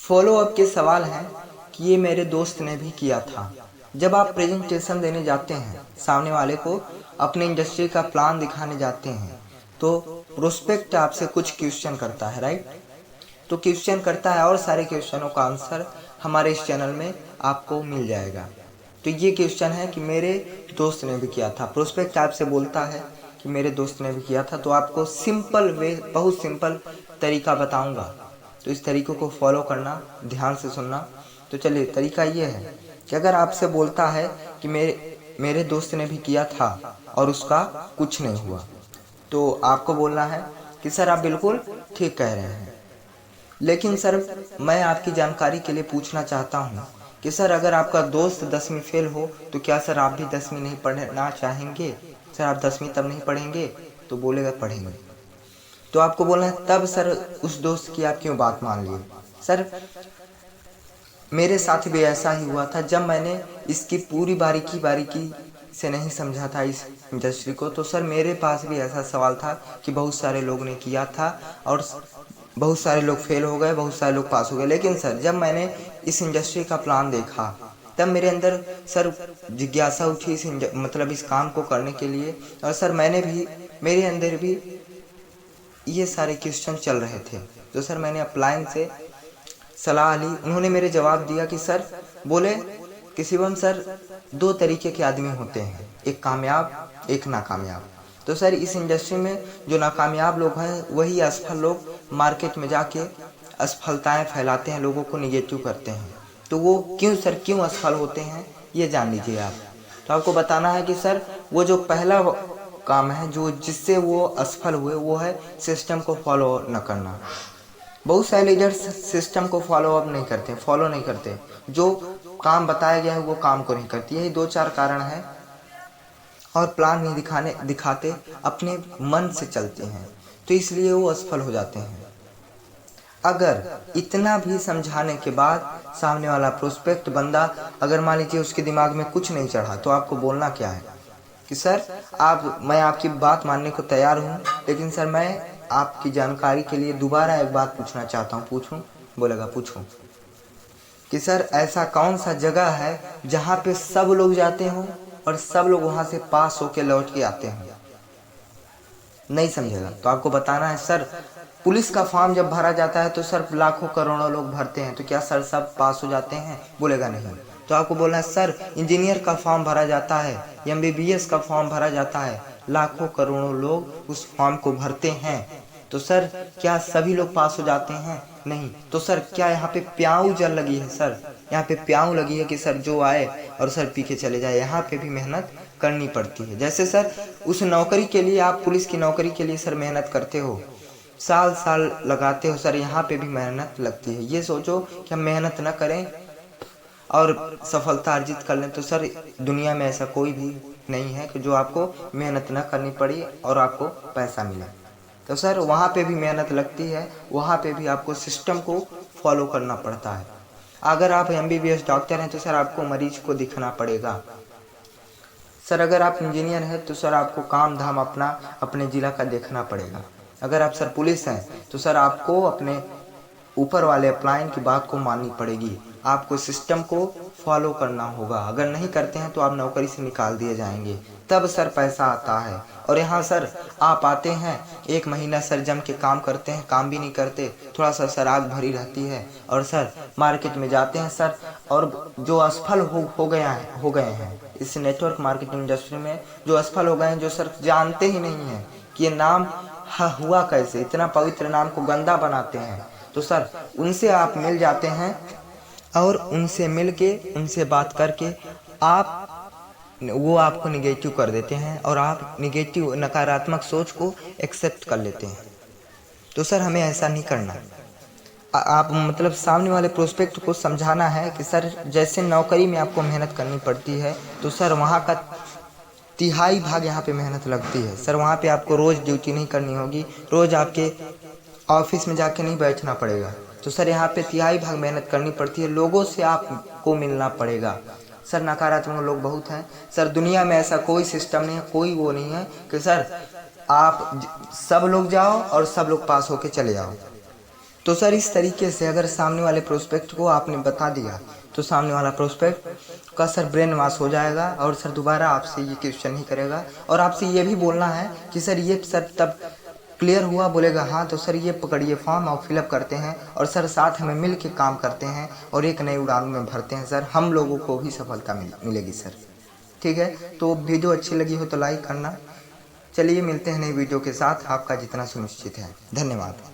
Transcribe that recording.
Follow up के सवाल हैं कि ये मेरे दोस्त ने भी किया था। जब आप प्रेजेंटेशन देने जाते हैं, सामने वाले को अपने इंडस्ट्री का प्लान दिखाने जाते हैं, तो प्रोस्पेक्ट आपसे कुछ क्वेश्चन करता है, राइट? तो क्वेश्चन करता है और सारे क्वेश्चनों का आंसर हमारे इस चैनल में आपको मिल जाएगा। तो ये क्वेश्चन है कि मेरे दोस्त ने भी किया था। प्रोस्पेक्ट आपसे बोलता है कि मेरे दोस्त ने भी किया था, तो आपको सिंपल वे, बहुत सिंपल तरीका बताऊंगा, तो इस तरीकों को फॉलो करना, ध्यान से सुनना। तो चलिए, तरीका ये है कि अगर आपसे बोलता है कि मेरे दोस्त ने भी किया था और उसका कुछ नहीं हुआ, तो आपको बोलना है कि सर आप बिल्कुल ठीक कह रहे हैं, लेकिन सर मैं आपकी जानकारी के लिए पूछना चाहता हूँ कि सर अगर आपका दोस्त 10वीं फेल हो तो क्या सर आप भी 10वीं नहीं पढ़ना चाहेंगे? सर आप 10वीं तब नहीं पढ़ेंगे? तो बोलेगा पढ़ेंगे। तो आपको बोलना है तब सर उस दोस्त की आप क्यों बात मान लिए? सर मेरे साथ भी ऐसा ही हुआ था, जब मैंने इसकी पूरी बारीकी से नहीं समझा था इस इंडस्ट्री को, तो सर मेरे पास भी ऐसा सवाल था कि बहुत सारे लोग ने किया था और बहुत सारे लोग फेल हो गए, बहुत सारे लोग पास हो गए। लेकिन सर जब मैंने इस इंडस्ट्री का प्लान देखा, तब मेरे अंदर सर जिज्ञासा उठी मतलब इस काम को करने के लिए। और सर मेरे अंदर भी ये सारे क्वेश्चन चल रहे थे। तो सर मैंने अपलाइन से सलाह ली। उन्होंने मेरे जवाब दिया कि सर, बोले कि शिवम सर, दो तरीके के आदमी होते हैं, एक कामयाब, एक नाकामयाब। तो सर इस इंडस्ट्री में जो नाकामयाब लोग हैं वही असफल लोग मार्केट में जाके असफलताएं फैलाते हैं, लोगों को निगेटिव करते हैं। तो वो क्यों असफल होते हैं, ये जान लीजिए आप। तो आपको बताना है कि सर वो जो पहला काम है जो जिससे वो असफल हुए, वो है सिस्टम को फॉलो न करना। बहुत सारे लीडर्स सिस्टम को फॉलो नहीं करते, जो काम बताया गया है वो काम को नहीं करती। यही दो चार कारण हैं, और प्लान नहीं दिखाते, अपने मन से चलते हैं, तो इसलिए वो असफल हो जाते हैं। अगर इतना भी समझाने के बाद सामने वाला प्रोस्पेक्ट बंदा, अगर मान लीजिए उसके दिमाग में कुछ नहीं चढ़ा, तो आपको बोलना क्या है कि सर मैं आपकी बात मानने को तैयार हूँ, लेकिन सर मैं आपकी जानकारी के लिए दोबारा एक बात पूछना चाहता हूँ। पूछूं? बोलेगा पूछूं। कि सर ऐसा कौन सा जगह है जहाँ पे सब लोग जाते हों और सब लोग वहाँ से पास होके लौट के आते हों? नहीं समझेगा। तो आपको बताना है सर पुलिस का फॉर्म जब भरा जाता है तो सर लाखों करोड़ों लोग भरते हैं, तो क्या सर सब पास हो जाते हैं? बोलेगा नहीं। तो आपको बोलना है सर इंजीनियर का फॉर्म भरा जाता है, MBBS का फॉर्म भरा जाता है, लाखों करोड़ों लोग उस फॉर्म को भरते हैं, तो सर क्या सभी लोग पास हो जाते हैं? नहीं। तो सर क्या यहाँ पे प्याऊ जल लगी है? सर यहाँ पे प्याऊ लगी है कि सर जो आए और सर पी के चले जाए? यहाँ पे भी मेहनत करनी पड़ती है। जैसे सर उस नौकरी के लिए, आप पुलिस की नौकरी के लिए सर मेहनत करते हो, साल साल लगाते हो, सर यहाँ पे भी मेहनत लगती है। ये सोचो कि हम मेहनत न करें और सफलता अर्जित कर लें, तो सर दुनिया में ऐसा कोई भी नहीं है कि जो आपको मेहनत न करनी पड़ी और आपको पैसा मिले। तो सर वहाँ पे भी मेहनत लगती है, वहाँ पे भी आपको सिस्टम को फॉलो करना पड़ता है। अगर आप MBBS डॉक्टर हैं तो सर आपको मरीज को दिखना पड़ेगा। सर अगर आप इंजीनियर हैं तो सर आपको काम धाम अपने जिला का देखना पड़ेगा। अगर आप सर पुलिस हैं तो सर आपको अपने ऊपर वाले अपलाइन की बात को माननी पड़ेगी, आपको सिस्टम को फॉलो करना होगा। अगर नहीं करते हैं तो आप नौकरी से निकाल दिए जाएंगे, तब सर पैसा आता है। और यहाँ सर आप आते हैं, 1 महीना सर जम के काम करते हैं, काम भी नहीं करते, थोड़ा सा सर आग भरी रहती है, और सर मार्केट में जाते हैं सर, और जो असफल हो गए हैं इस नेटवर्क मार्केटिंग इंडस्ट्री में, जो असफल हो गए हैं, जो सर जानते ही नहीं हैं कि ये नाम हुआ कैसे, इतना पवित्र नाम को गंदा बनाते हैं, तो सर उनसे आप मिल जाते हैं और उनसे मिल के, उनसे बात करके वो आपको निगेटिव कर देते हैं और आप नकारात्मक सोच को एक्सेप्ट कर लेते हैं। तो सर हमें ऐसा नहीं करना। आप मतलब सामने वाले प्रोस्पेक्ट को समझाना है कि सर जैसे नौकरी में आपको मेहनत करनी पड़ती है, तो सर वहाँ का 3/4 भाग यहाँ पे मेहनत लगती है। सर वहाँ पे आपको रोज़ ड्यूटी नहीं करनी होगी, रोज़ आपके ऑफिस में जाके नहीं बैठना पड़ेगा। तो सर यहाँ पे 3/4 भाग मेहनत करनी पड़ती है, लोगों से आपको मिलना पड़ेगा। सर नकारात्मक लोग बहुत हैं सर, दुनिया में ऐसा कोई सिस्टम नहीं है, कोई वो नहीं है कि सर आप सब लोग जाओ और सब लोग पास होके चले जाओ। तो सर इस तरीके से अगर सामने वाले प्रोस्पेक्ट को आपने बता दिया तो सामने वाला प्रोस्पेक्ट का सर ब्रेन वॉश हो जाएगा और सर दोबारा आपसे ये क्वेश्चन नहीं करेगा। और आपसे ये भी बोलना है कि सर ये सर तब क्लियर हुआ, बोलेगा हाँ तो सर ये पकड़िए फॉर्म और फिलअप करते हैं और सर साथ में मिल के काम करते हैं और एक नई उड़ान में भरते हैं सर, हम लोगों को भी सफलता मिलेगी सर। ठीक है, तो वीडियो अच्छी लगी हो तो लाइक करना। चलिए मिलते हैं नई वीडियो के साथ, आपका जितना सुनिश्चित है। धन्यवाद।